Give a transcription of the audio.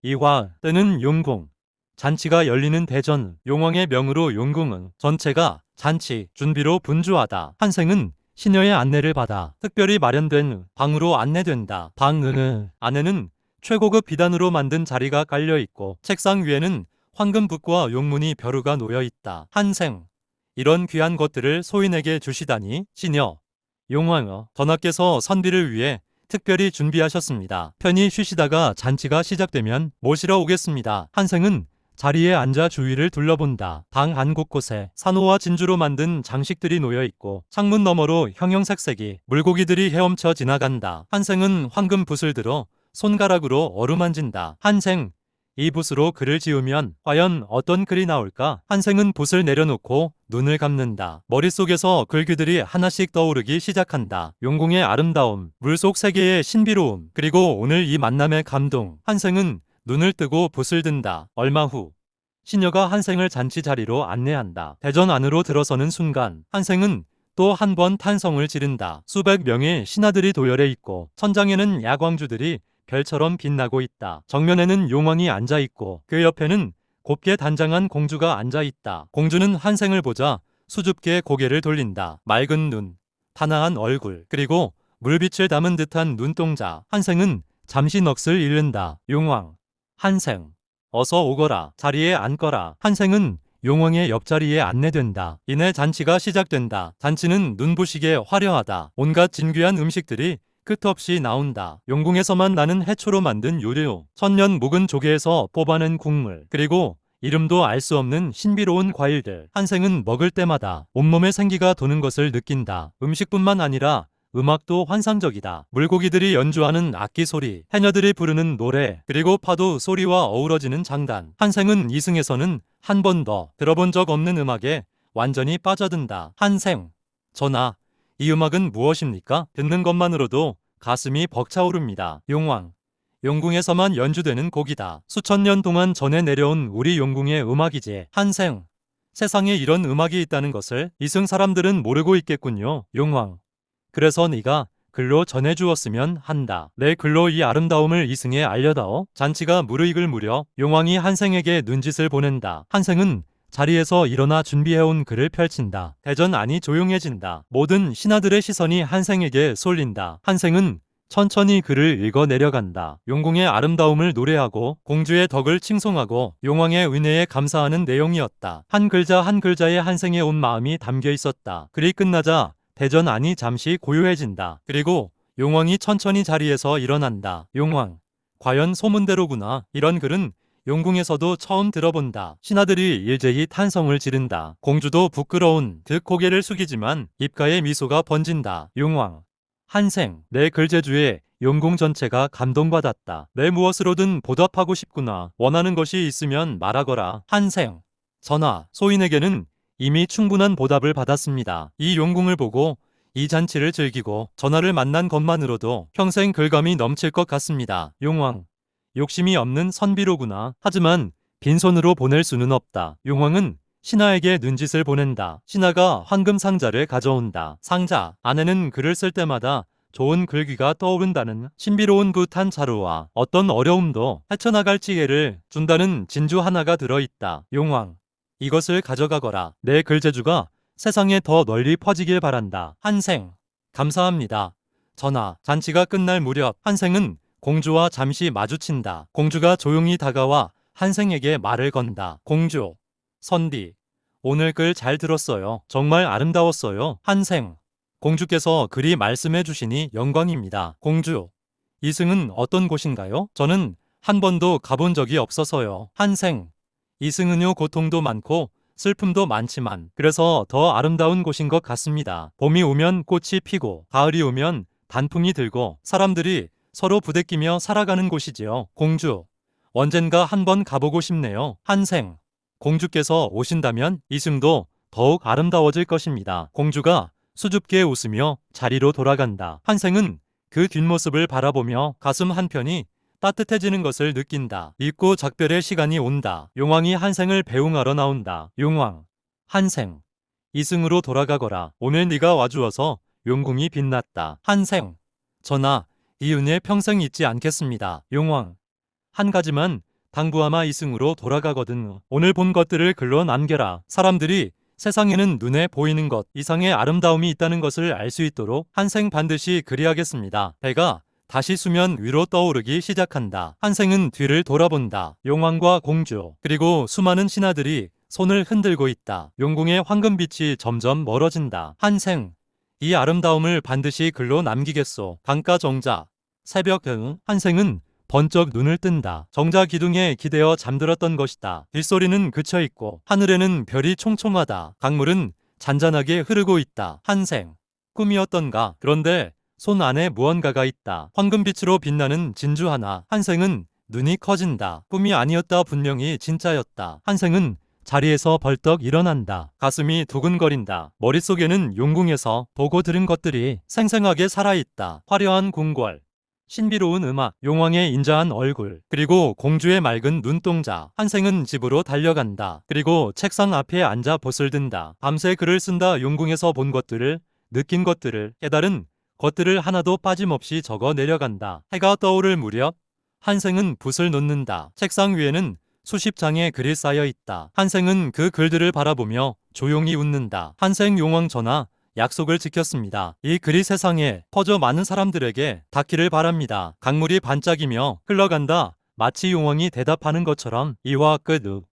이화 때는 용궁. 잔치가 열리는 대전 용왕의 명으로 용궁은 전체가 잔치 준비로 분주하다. 한생은 시녀의 안내를 받아 특별히 마련된 방으로 안내된다. 방 안에는 최고급 비단으로 만든 자리가 깔려 있고 책상 위에는 황금붓과 용문이 벼루가 놓여 있다. 한생, 이런 귀한 것들을 소인에게 주시다니. 시녀, 용왕, 전하께서 선비를 위해 특별히 준비하셨습니다. 편히 쉬시다가 잔치가 시작되면 모시러 오겠습니다. 한생은 자리에 앉아 주위를 둘러본다. 방 안 곳곳에 산호와 진주로 만든 장식들이 놓여 있고 창문 너머로 형형색색이 물고기들이 헤엄쳐 지나간다. 한생은 황금 붓을 들어 손가락으로 어루만진다. 한생, 이 붓으로 글을 지으면 과연 어떤 글이 나올까? 한생은 붓을 내려놓고 눈을 감는다. 머릿속에서 글귀들이 하나씩 떠오르기 시작한다. 용궁의 아름다움, 물속 세계의 신비로움, 그리고 오늘 이 만남의 감동. 한생은 눈을 뜨고 붓을 든다. 얼마 후 시녀가 한생을 잔치 자리로 안내한다. 대전 안으로 들어서는 순간 한생은 또 한 번 탄성을 지른다. 수백 명의 신하들이 도열해 있고 천장에는 야광주들이 별처럼 빛나고 있다. 정면에는 용왕이 앉아 있고 그 옆에는 곱게 단장한 공주가 앉아 있다. 공주는 한생을 보자 수줍게 고개를 돌린다. 맑은 눈, 단아한 얼굴, 그리고 물빛을 담은 듯한 눈동자. 한생은 잠시 넋을 잃는다. 용왕, 한생, 어서 오거라. 자리에 앉거라. 한생은 용왕의 옆자리에 안내된다. 이내 잔치가 시작된다. 잔치는 눈부시게 화려하다. 온갖 진귀한 음식들이 끝없이 나온다. 용궁에서만 나는 해초로 만든 요리요, 천년 묵은 조개에서 뽑아낸 국물, 그리고 이름도 알 수 없는 신비로운 과일들. 한생은 먹을 때마다 온몸에 생기가 도는 것을 느낀다. 음식뿐만 아니라 음악도 환상적이다. 물고기들이 연주하는 악기 소리, 해녀들이 부르는 노래, 그리고 파도 소리와 어우러지는 장단. 한생은 이승에서는 한 번도 들어본 적 없는 음악에 완전히 빠져든다. 한생, 전하, 이 음악은 무엇입니까? 듣는 것만으로도 가슴이 벅차오릅니다. 용왕, 용궁에서만 연주되는 곡이다. 수천 년 동안 전해 내려온 우리 용궁의 음악이지. 한생, 세상에 이런 음악이 있다는 것을 이승 사람들은 모르고 있겠군요. 용왕, 그래서 네가 글로 전해주었으면 한다. 내 글로 이 아름다움을 이승에 알려다오. 잔치가 무르익을 무렵 용왕이 한생에게 눈짓을 보낸다. 한생은 자리에서 일어나 준비해온 글을 펼친다. 대전 안이 조용해진다. 모든 신하들의 시선이 한생에게 쏠린다. 한생은 천천히 글을 읽어 내려간다. 용궁의 아름다움을 노래하고 공주의 덕을 칭송하고 용왕의 은혜에 감사하는 내용이었다. 한 글자 한 글자에 한생의 온 마음이 담겨 있었다. 글이 끝나자 대전 안이 잠시 고요해진다. 그리고 용왕이 천천히 자리에서 일어난다. 용왕, 과연 소문대로구나. 이런 글은 용궁에서도 처음 들어본다. 신하들이 일제히 탄성을 지른다. 공주도 부끄러운 듯 고개를 숙이지만 입가에 미소가 번진다. 용왕, 한생, 내 글재주에 용궁 전체가 감동받았다. 내 무엇으로든 보답하고 싶구나. 원하는 것이 있으면 말하거라. 한생, 전하, 소인에게는 이미 충분한 보답을 받았습니다. 이 용궁을 보고 이 잔치를 즐기고 전하를 만난 것만으로도 평생 글감이 넘칠 것 같습니다. 용왕, 욕심이 없는 선비로구나. 하지만 빈손으로 보낼 수는 없다. 용왕은 신하에게 눈짓을 보낸다. 신하가 황금 상자를 가져온다. 상자 안에는 글을 쓸 때마다 좋은 글귀가 떠오른다는 신비로운 붓 한 자루와 어떤 어려움도 헤쳐나갈 지혜를 준다는 진주 하나가 들어있다. 용왕, 이것을 가져가거라. 내 글재주가 세상에 더 널리 퍼지길 바란다. 한생, 감사합니다. 전하, 잔치가 끝날 무렵 한생은 공주와 잠시 마주친다. 공주가 조용히 다가와 한생에게 말을 건다. 공주, 선비, 오늘 글 잘 들었어요. 정말 아름다웠어요. 한생, 공주께서 그리 말씀해 주시니 영광입니다. 공주, 이승은 어떤 곳인가요? 저는 한 번도 가본 적이 없어서요. 한생, 이승은요, 고통도 많고 슬픔도 많지만 그래서 더 아름다운 곳인 것 같습니다. 봄이 오면 꽃이 피고 가을이 오면 단풍이 들고 사람들이 서로 부대끼며 살아가는 곳이지요. 공주, 언젠가 한번 가보고 싶네요. 한생, 공주께서 오신다면 이승도 더욱 아름다워질 것입니다. 공주가 수줍게 웃으며 자리로 돌아간다. 한생은 그 뒷모습을 바라보며 가슴 한편이 따뜻해지는 것을 느낀다. 입고 작별의 시간이 온다. 용왕이 한생을 배웅하러 나온다. 용왕, 한생, 이승으로 돌아가거라. 오늘 네가 와주어서 용궁이 빛났다. 한생, 전하, 이 은혜 평생 잊지 않겠습니다. 용왕, 한 가지만 당부하마 이승으로 돌아가거든. 오늘 본 것들을 글로 남겨라. 사람들이 세상에는 눈에 보이는 것 이상의 아름다움이 있다는 것을 알 수 있도록 한생 반드시 그리하겠습니다. 배가 다시 수면 위로 떠오르기 시작한다. 한생은 뒤를 돌아본다. 용왕과 공주 그리고 수많은 신하들이 손을 흔들고 있다. 용궁의 황금빛이 점점 멀어진다. 한생 이 아름다움을 반드시 글로 남기겠소. 강가 정자 새벽 한생은 번쩍 눈을 뜬다. 정자 기둥에 기대어 잠들었던 것이다. 빗소리는 그쳐있고 하늘에는 별이 총총하다. 강물은 잔잔하게 흐르고 있다. 한생 꿈이었던가? 그런데 손 안에 무언가가 있다. 황금빛으로 빛나는 진주 하나. 한생은 눈이 커진다. 꿈이 아니었다. 분명히 진짜였다. 한생은 자리에서 벌떡 일어난다. 가슴이 두근거린다. 머릿속에는 용궁에서 보고 들은 것들이 생생하게 살아있다. 화려한 궁궐, 신비로운 음악, 용왕의 인자한 얼굴, 그리고 공주의 맑은 눈동자. 한생은 집으로 달려간다. 그리고 책상 앞에 앉아 봇을 든다. 밤새 글을 쓴다. 용궁에서 본 것들을, 느낀 것들을, 깨달은 것들을 하나도 빠짐없이 적어 내려간다. 해가 떠오를 무렵 한생은 붓을 놓는다. 책상 위에는 수십 장의 글이 쌓여 있다. 한생은 그 글들을 바라보며 조용히 웃는다. 한생 용왕 전하, 약속을 지켰습니다. 이 글이 세상에 퍼져 많은 사람들에게 닿기를 바랍니다. 강물이 반짝이며 흘러간다. 마치 용왕이 대답하는 것처럼. 이화 끝.